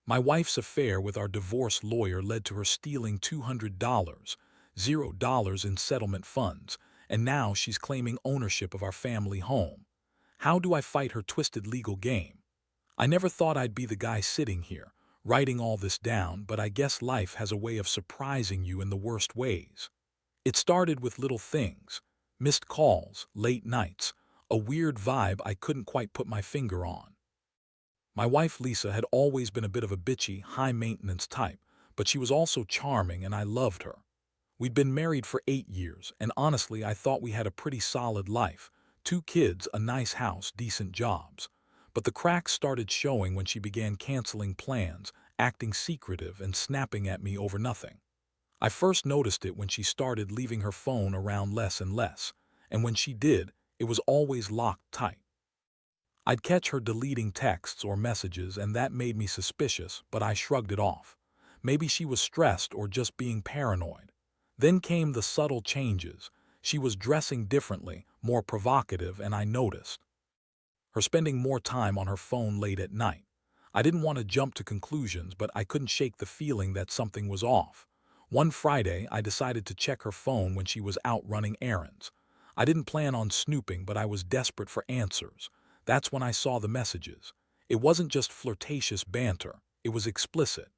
My wife's affair with our divorce lawyer led to her stealing $200, $0 in settlement funds, and now she's claiming ownership of our family home. How do I fight her twisted legal game? I never thought I'd be the guy sitting here, writing all this down, but I guess life has a way of surprising you in the worst ways. It started with little things: missed calls, late nights, a weird vibe I couldn't quite put my finger on. My wife Lisa had always been a bit of a bitchy, high-maintenance type, but she was also charming and I loved her. We'd been married for 8 years, and honestly I thought we had a pretty solid life: 2 kids, a nice house, decent jobs. But the cracks started showing when she began canceling plans, acting secretive, and snapping at me over nothing. I first noticed it when she started leaving her phone around less and less, and when she did, it was always locked tight. I'd catch her deleting texts or messages, and that made me suspicious, but I shrugged it off. Maybe she was stressed or just being paranoid. Then came the subtle changes. She was dressing differently, more provocative, and I noticed her spending more time on her phone late at night. I didn't want to jump to conclusions, but I couldn't shake the feeling that something was off. One Friday, I decided to check her phone when she was out running errands. I didn't plan on snooping, but I was desperate for answers. That's when I saw the messages. It wasn't just flirtatious banter, it was explicit.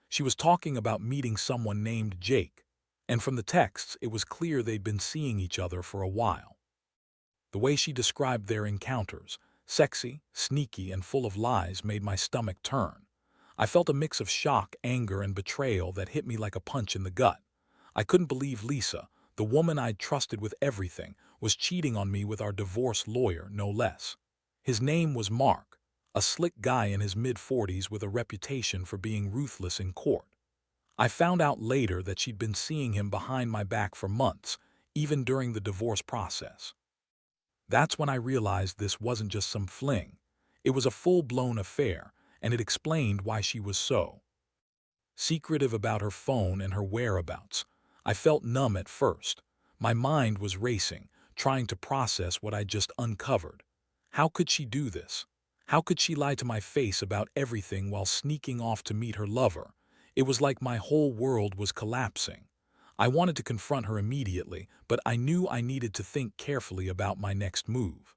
She was talking about meeting someone named Jake, and from the texts, it was clear they'd been seeing each other for a while. The way she described their encounters, sexy, sneaky, and full of lies, made my stomach turn. I felt a mix of shock, anger, and betrayal that hit me like a punch in the gut. I couldn't believe Lisa, the woman I'd trusted with everything, was cheating on me with our divorce lawyer, no less. His name was Mark, a slick guy in his mid-40s with a reputation for being ruthless in court. I found out later that she'd been seeing him behind my back for months, even during the divorce process. That's when I realized this wasn't just some fling. It was a full-blown affair, and it explained why she was so secretive about her phone and her whereabouts. I felt numb at first. My mind was racing, trying to process what I'd just uncovered. How could she do this? How could she lie to my face about everything while sneaking off to meet her lover? It was like my whole world was collapsing. I wanted to confront her immediately, but I knew I needed to think carefully about my next move.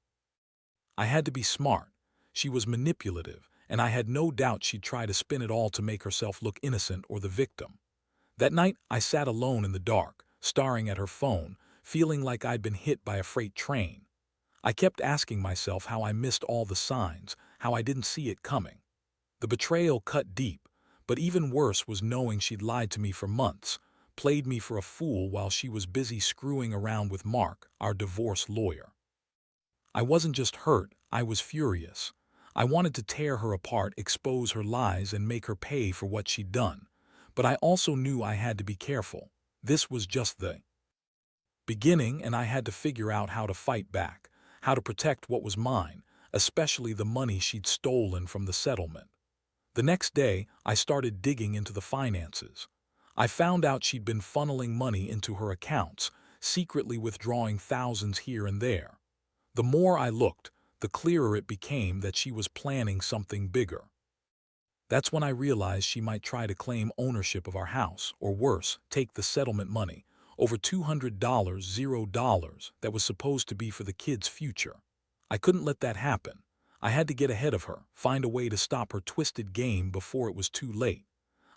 I had to be smart. She was manipulative, and I had no doubt she'd try to spin it all to make herself look innocent or the victim. That night, I sat alone in the dark, staring at her phone, feeling like I'd been hit by a freight train. I kept asking myself how I missed all the signs, how I didn't see it coming. The betrayal cut deep, but even worse was knowing she'd lied to me for months, played me for a fool while she was busy screwing around with Mark, our divorce lawyer. I wasn't just hurt, I was furious. I wanted to tear her apart, expose her lies, and make her pay for what she'd done. But I also knew I had to be careful. This was just the beginning, and I had to figure out how to fight back, how to protect what was mine, especially the money she'd stolen from the settlement. The next day, I started digging into the finances. I found out she'd been funneling money into her accounts, secretly withdrawing thousands here and there. The more I looked, the clearer it became that she was planning something bigger. That's when I realized she might try to claim ownership of our house, or worse, take the settlement money, over $200, $0, that was supposed to be for the kids' future. I couldn't let that happen. I had to get ahead of her, find a way to stop her twisted game before it was too late.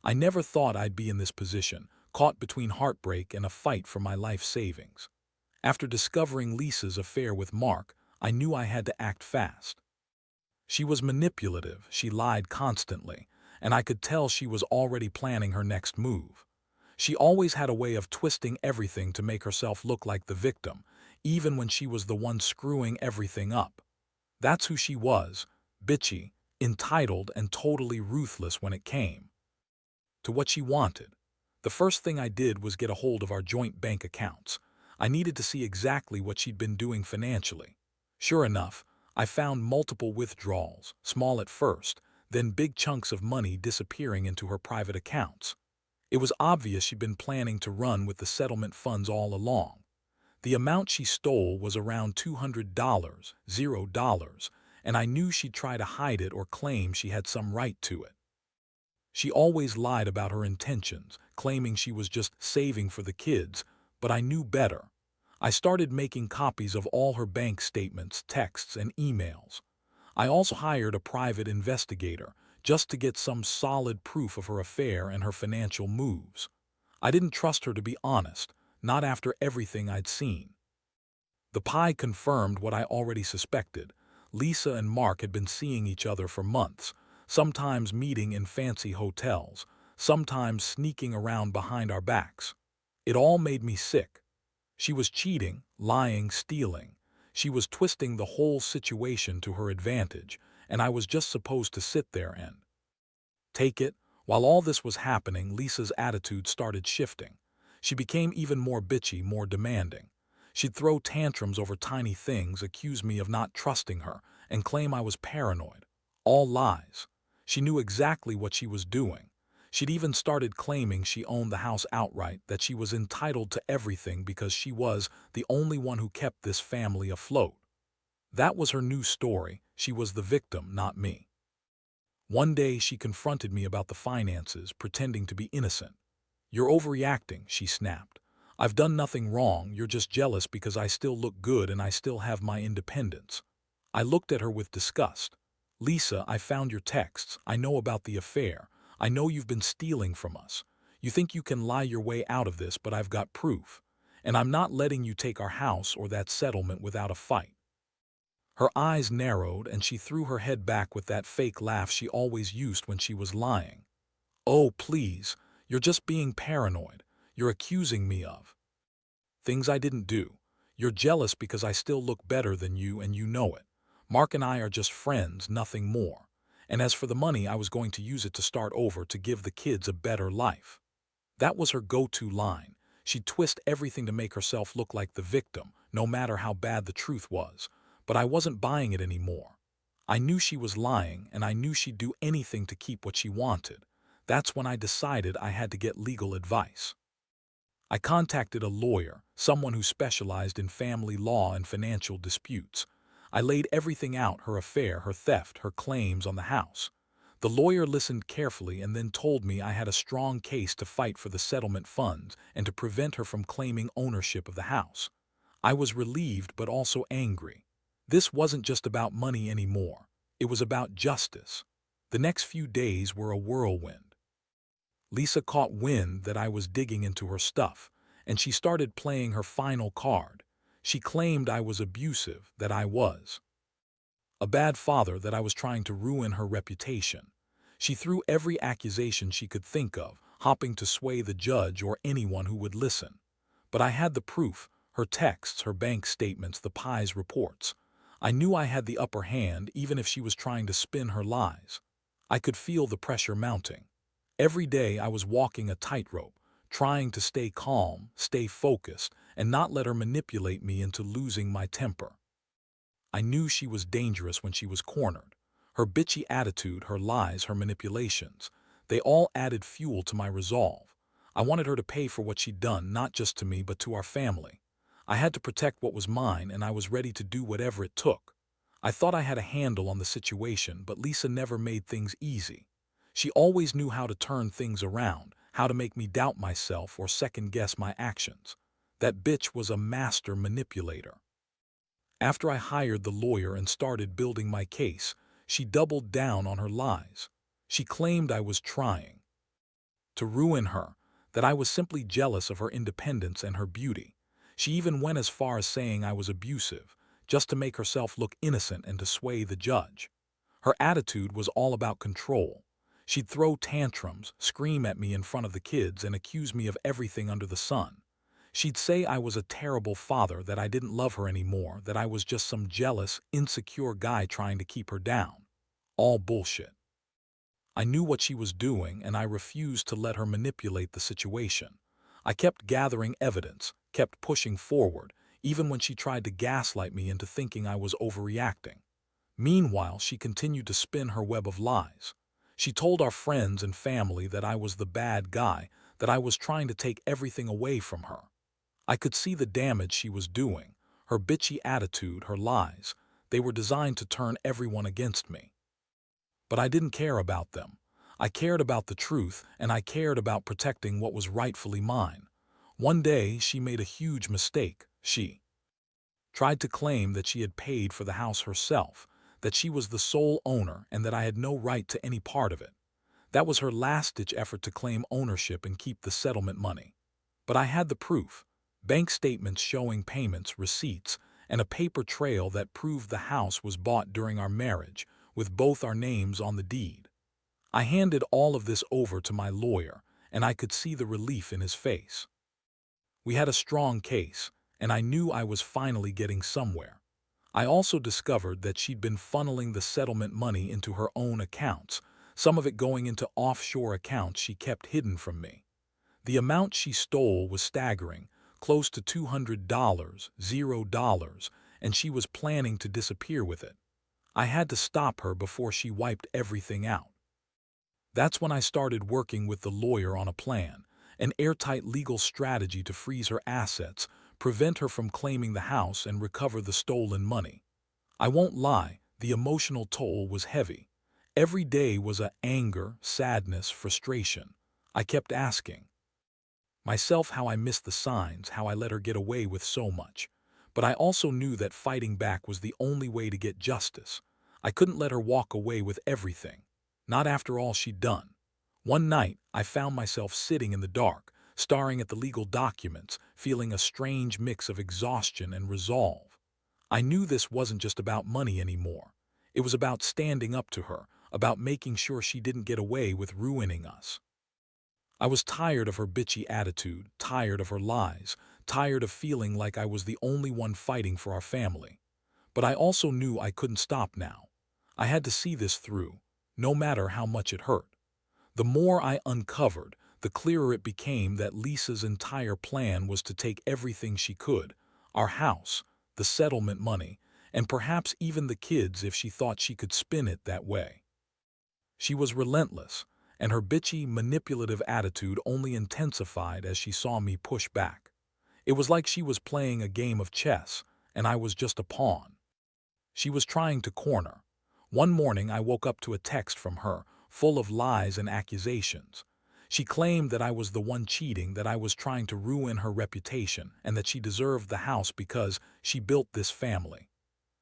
I never thought I'd be in this position, caught between heartbreak and a fight for my life savings. After discovering Lisa's affair with Mark, I knew I had to act fast. She was manipulative, she lied constantly, and I could tell she was already planning her next move. She always had a way of twisting everything to make herself look like the victim, even when she was the one screwing everything up. That's who she was: bitchy, entitled, and totally ruthless when it came to what she wanted. The first thing I did was get a hold of our joint bank accounts. I needed to see exactly what she'd been doing financially. Sure enough, I found multiple withdrawals, small at first, then big chunks of money disappearing into her private accounts. It was obvious she'd been planning to run with the settlement funds all along. The amount she stole was around $200, $0, and I knew she'd try to hide it or claim she had some right to it. She always lied about her intentions, claiming she was just saving for the kids, but I knew better. I started making copies of all her bank statements, texts, and emails. I also hired a private investigator just to get some solid proof of her affair and her financial moves. I didn't trust her to be honest, not after everything I'd seen. The pie confirmed what I already suspected. Lisa and Mark had been seeing each other for months, sometimes meeting in fancy hotels, sometimes sneaking around behind our backs. It all made me sick. She was cheating, lying, stealing. She was twisting the whole situation to her advantage, and I was just supposed to sit there and take it. While all this was happening, Lisa's attitude started shifting. She became even more bitchy, more demanding. She'd throw tantrums over tiny things, accuse me of not trusting her, and claim I was paranoid. All lies. She knew exactly what she was doing. She'd even started claiming she owned the house outright, that she was entitled to everything because she was the only one who kept this family afloat. That was her new story. She was the victim, not me. One day she confronted me about the finances, pretending to be innocent. "You're overreacting," she snapped. "I've done nothing wrong, you're just jealous because I still look good and I still have my independence." I looked at her with disgust. "Lisa, I found your texts. I know about the affair. I know you've been stealing from us. You think you can lie your way out of this, but I've got proof. And I'm not letting you take our house or that settlement without a fight." Her eyes narrowed and she threw her head back with that fake laugh she always used when she was lying. "Oh, please, you're just being paranoid. You're accusing me of things I didn't do. You're jealous because I still look better than you and you know it. Mark and I are just friends, nothing more. And as for the money, I was going to use it to start over, to give the kids a better life." That was her go-to line. She'd twist everything to make herself look like the victim, no matter how bad the truth was. But I wasn't buying it anymore. I knew she was lying, and I knew she'd do anything to keep what she wanted. That's when I decided I had to get legal advice. I contacted a lawyer, someone who specialized in family law and financial disputes. I laid everything out: her affair, her theft, her claims on the house. The lawyer listened carefully and then told me I had a strong case to fight for the settlement funds and to prevent her from claiming ownership of the house. I was relieved but also angry. This wasn't just about money anymore. It was about justice. The next few days were a whirlwind. Lisa caught wind that I was digging into her stuff, and she started playing her final card. She claimed I was abusive, that I was a bad father, that I was trying to ruin her reputation. She threw every accusation she could think of, hoping to sway the judge or anyone who would listen. But I had the proof: her texts, her bank statements, the pie's reports. I knew I had the upper hand, even if she was trying to spin her lies. I could feel the pressure mounting. Every day I was walking a tightrope, trying to stay calm, stay focused, and not let her manipulate me into losing my temper. I knew she was dangerous when she was cornered. Her bitchy attitude, her lies, her manipulations, they all added fuel to my resolve. I wanted her to pay for what she'd done, not just to me but to our family. I had to protect what was mine, and I was ready to do whatever it took. I thought I had a handle on the situation, but Lisa never made things easy. She always knew how to turn things around, how to make me doubt myself or second-guess my actions. That bitch was a master manipulator. After I hired the lawyer and started building my case, she doubled down on her lies. She claimed I was trying to ruin her, that I was simply jealous of her independence and her beauty. She even went as far as saying I was abusive, just to make herself look innocent and to sway the judge. Her attitude was all about control. She'd throw tantrums, scream at me in front of the kids, and accuse me of everything under the sun. She'd say I was a terrible father, that I didn't love her anymore, that I was just some jealous, insecure guy trying to keep her down. All bullshit. I knew what she was doing, and I refused to let her manipulate the situation. I kept gathering evidence, kept pushing forward, even when she tried to gaslight me into thinking I was overreacting. Meanwhile, she continued to spin her web of lies. She told our friends and family that I was the bad guy, that I was trying to take everything away from her. I could see the damage she was doing. Her bitchy attitude, her lies, they were designed to turn everyone against me. But I didn't care about them. I cared about the truth, and I cared about protecting what was rightfully mine. One day, she made a huge mistake. She tried to claim that she had paid for the house herself, that she was the sole owner, and that I had no right to any part of it. That was her last-ditch effort to claim ownership and keep the settlement money. But I had the proof: bank statements showing payments, receipts, and a paper trail that proved the house was bought during our marriage, with both our names on the deed. I handed all of this over to my lawyer, and I could see the relief in his face. We had a strong case, and I knew I was finally getting somewhere. I also discovered that she'd been funneling the settlement money into her own accounts, some of it going into offshore accounts she kept hidden from me. The amount she stole was staggering, close to $200, $0, and she was planning to disappear with it. I had to stop her before she wiped everything out. That's when I started working with the lawyer on a plan, an airtight legal strategy to freeze her assets, prevent her from claiming the house, and recover the stolen money. I won't lie, the emotional toll was heavy. Every day was anger, sadness, frustration. I kept asking myself how I missed the signs, how I let her get away with so much. But I also knew that fighting back was the only way to get justice. I couldn't let her walk away with everything, not after all she'd done. One night, I found myself sitting in the dark, staring at the legal documents, feeling a strange mix of exhaustion and resolve. I knew this wasn't just about money anymore. It was about standing up to her, about making sure she didn't get away with ruining us. I was tired of her bitchy attitude, tired of her lies, tired of feeling like I was the only one fighting for our family. But I also knew I couldn't stop now. I had to see this through, no matter how much it hurt. The more I uncovered, the clearer it became that Lisa's entire plan was to take everything she could: our house, the settlement money, and perhaps even the kids if she thought she could spin it that way. She was relentless, and her bitchy, manipulative attitude only intensified as she saw me push back. It was like she was playing a game of chess, and I was just a pawn. She was trying to corner. One morning I woke up to a text from her, full of lies and accusations. She claimed that I was the one cheating, that I was trying to ruin her reputation, and that she deserved the house because she built this family.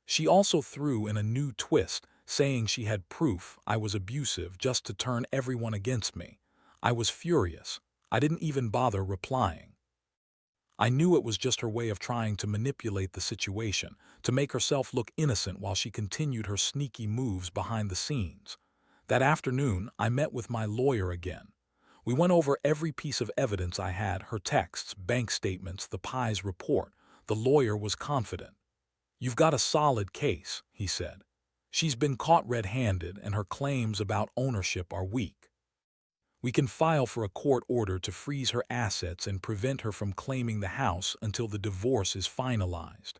She also threw in a new twist, saying she had proof I was abusive just to turn everyone against me. I was furious. I didn't even bother replying. I knew it was just her way of trying to manipulate the situation, to make herself look innocent while she continued her sneaky moves behind the scenes. That afternoon, I met with my lawyer again. We went over every piece of evidence I had: her texts, bank statements, the Pi's report. The lawyer was confident. "You've got a solid case," he said. "She's been caught red-handed, and her claims about ownership are weak. We can file for a court order to freeze her assets and prevent her from claiming the house until the divorce is finalized.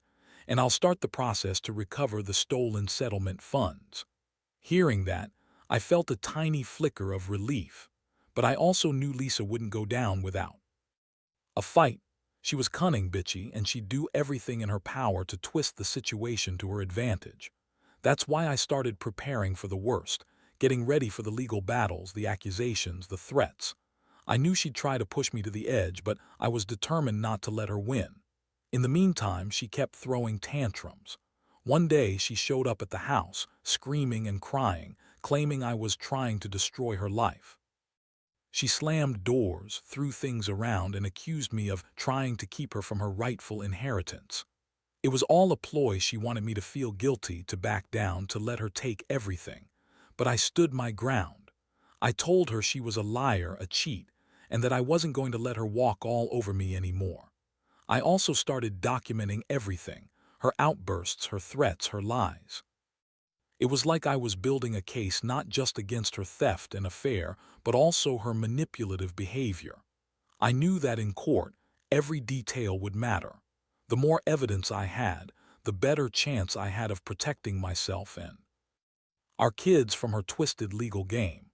And I'll start the process to recover the stolen settlement funds." Hearing that, I felt a tiny flicker of relief, but I also knew Lisa wouldn't go down without a fight. She was cunning, bitchy, and she'd do everything in her power to twist the situation to her advantage. That's why I started preparing for the worst, getting ready for the legal battles, the accusations, the threats. I knew she'd try to push me to the edge, but I was determined not to let her win. In the meantime, she kept throwing tantrums. One day, she showed up at the house, screaming and crying, claiming I was trying to destroy her life. She slammed doors, threw things around, and accused me of trying to keep her from her rightful inheritance. It was all a ploy. She wanted me to feel guilty, to back down, to let her take everything. But I stood my ground. I told her she was a liar, a cheat, and that I wasn't going to let her walk all over me anymore. I also started documenting everything: her outbursts, her threats, her lies. It was like I was building a case not just against her theft and affair, but also her manipulative behavior. I knew that in court, every detail would matter. The more evidence I had, the better chance I had of protecting myself and our kids from her twisted legal game.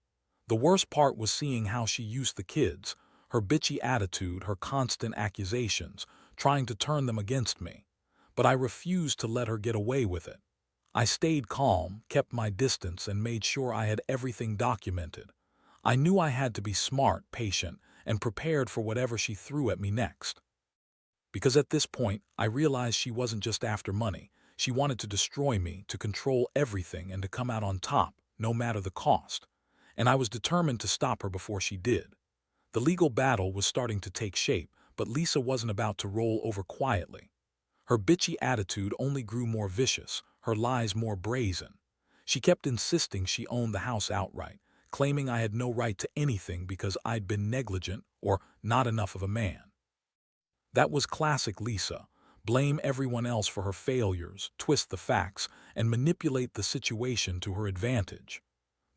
The worst part was seeing how she used the kids: her bitchy attitude, her constant accusations, trying to turn them against me. But I refused to let her get away with it. I stayed calm, kept my distance, and made sure I had everything documented. I knew I had to be smart, patient, and prepared for whatever she threw at me next. Because at this point, I realized she wasn't just after money. She wanted to destroy me, to control everything, and to come out on top, no matter the cost. And I was determined to stop her before she did. The legal battle was starting to take shape, but Lisa wasn't about to roll over quietly. Her bitchy attitude only grew more vicious, her lies more brazen. She kept insisting she owned the house outright, claiming I had no right to anything because I'd been negligent or not enough of a man. That was classic Lisa. Blame everyone else for her failures, twist the facts, and manipulate the situation to her advantage.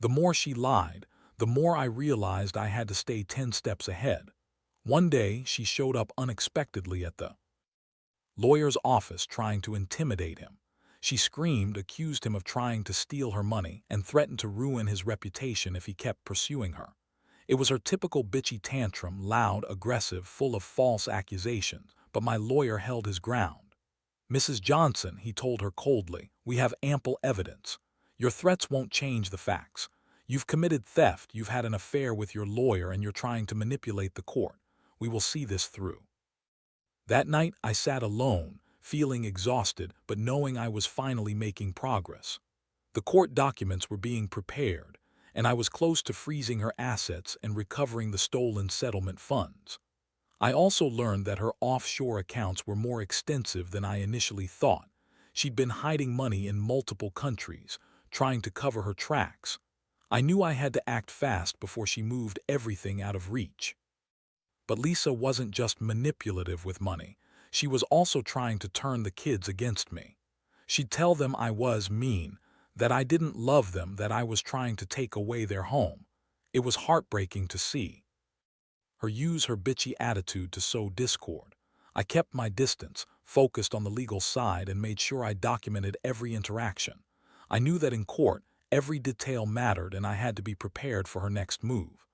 The more she lied, the more I realized I had to stay 10 steps ahead. One day, she showed up unexpectedly at the lawyer's office trying to intimidate him. She screamed, accused him of trying to steal her money, and threatened to ruin his reputation if he kept pursuing her. It was her typical bitchy tantrum, loud, aggressive, full of false accusations, but my lawyer held his ground. "Mrs. Johnson," he told her coldly, "we have ample evidence. Your threats won't change the facts. You've committed theft, you've had an affair with your lawyer, and you're trying to manipulate the court. We will see this through." That night, I sat alone, feeling exhausted, but knowing I was finally making progress. The court documents were being prepared, and I was close to freezing her assets and recovering the stolen settlement funds. I also learned that her offshore accounts were more extensive than I initially thought. She'd been hiding money in multiple countries, trying to cover her tracks. I knew I had to act fast before she moved everything out of reach. But Lisa wasn't just manipulative with money. She was also trying to turn the kids against me. She'd tell them I was mean, that I didn't love them, that I was trying to take away their home. It was heartbreaking to see her use her bitchy attitude to sow discord. I kept my distance, focused on the legal side, and made sure I documented every interaction. I knew that in court, every detail mattered, and I had to be prepared for her next move.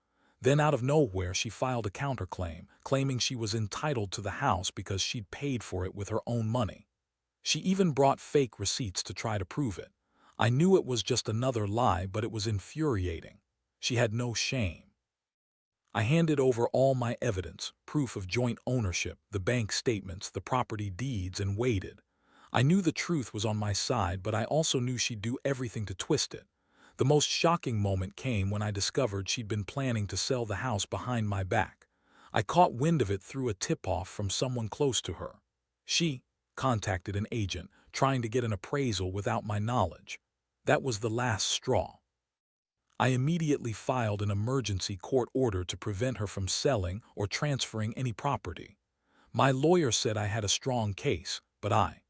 Then out of nowhere, she filed a counterclaim, claiming she was entitled to the house because she'd paid for it with her own money. She even brought fake receipts to try to prove it. I knew it was just another lie, but it was infuriating. She had no shame. I handed over all my evidence, proof of joint ownership, the bank statements, the property deeds, and waited. I knew the truth was on my side, but I also knew she'd do everything to twist it. The most shocking moment came when I discovered she'd been planning to sell the house behind my back. I caught wind of it through a tip-off from someone close to her. She contacted an agent, trying to get an appraisal without my knowledge. That was the last straw. I immediately filed an emergency court order to prevent her from selling or transferring any property. My lawyer said I had a strong case, but I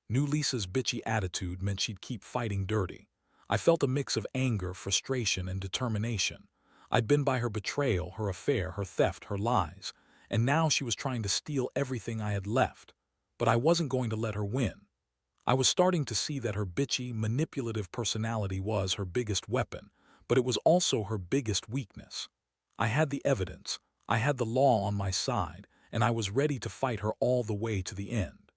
knew Lisa's bitchy attitude meant she'd keep fighting dirty. I felt a mix of anger, frustration, and determination. I'd been by her betrayal, her affair, her theft, her lies, and now she was trying to steal everything I had left. But I wasn't going to let her win. I was starting to see that her bitchy, manipulative personality was her biggest weapon, but it was also her biggest weakness. I had the evidence, I had the law on my side, and I was ready to fight her all the way to the end.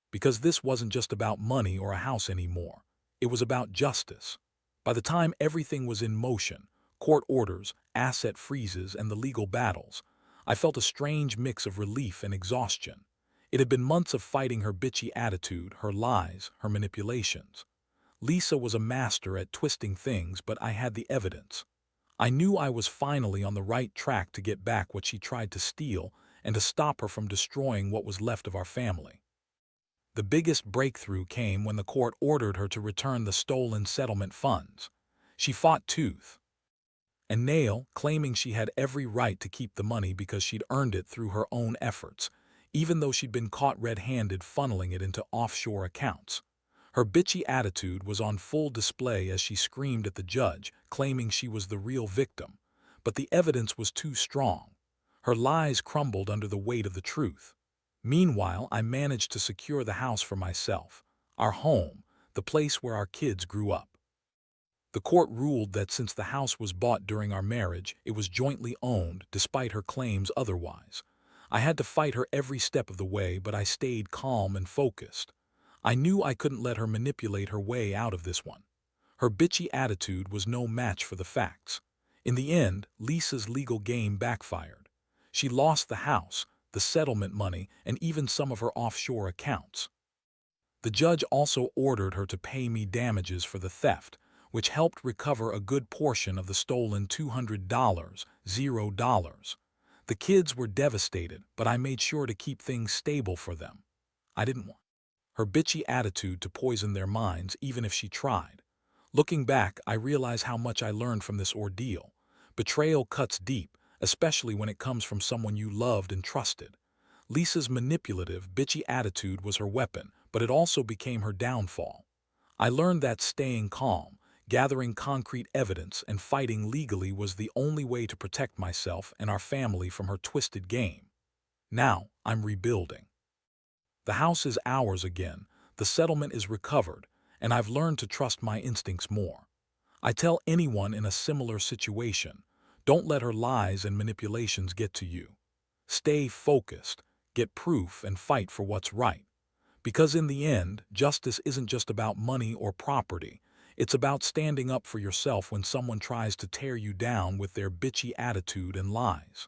Because this wasn't just about money or a house anymore. It was about justice. By the time everything was in motion, court orders, asset freezes, and the legal battles, I felt a strange mix of relief and exhaustion. It had been months of fighting her bitchy attitude, her lies, her manipulations. Lisa was a master at twisting things, but I had the evidence. I knew I was finally on the right track to get back what she tried to steal and to stop her from destroying what was left of our family. The biggest breakthrough came when the court ordered her to return the stolen settlement funds. She fought tooth and nail, claiming she had every right to keep the money because she'd earned it through her own efforts, even though she'd been caught red-handed funneling it into offshore accounts. Her bitchy attitude was on full display as she screamed at the judge, claiming she was the real victim. But the evidence was too strong. Her lies crumbled under the weight of the truth. Meanwhile, I managed to secure the house for myself, our home, the place where our kids grew up. The court ruled that since the house was bought during our marriage, it was jointly owned, despite her claims otherwise. I had to fight her every step of the way, but I stayed calm and focused. I knew I couldn't let her manipulate her way out of this one. Her bitchy attitude was no match for the facts. In the end, Lisa's legal game backfired. She lost the house, the settlement money, and even some of her offshore accounts. The judge also ordered her to pay me damages for the theft, which helped recover a good portion of the stolen $200. The kids were devastated, but I made sure to keep things stable for them. I didn't want her bitchy attitude to poison their minds even if she tried. Looking back, I realize how much I learned from this ordeal. Betrayal cuts deep, especially when it comes from someone you loved and trusted. Lisa's manipulative, bitchy attitude was her weapon, but it also became her downfall. I learned that staying calm, gathering concrete evidence, and fighting legally was the only way to protect myself and our family from her twisted game. Now, I'm rebuilding. The house is ours again, the settlement is recovered, and I've learned to trust my instincts more. I tell anyone in a similar situation, don't let her lies and manipulations get to you. Stay focused, get proof, and fight for what's right. Because in the end, justice isn't just about money or property. It's about standing up for yourself when someone tries to tear you down with their bitchy attitude and lies.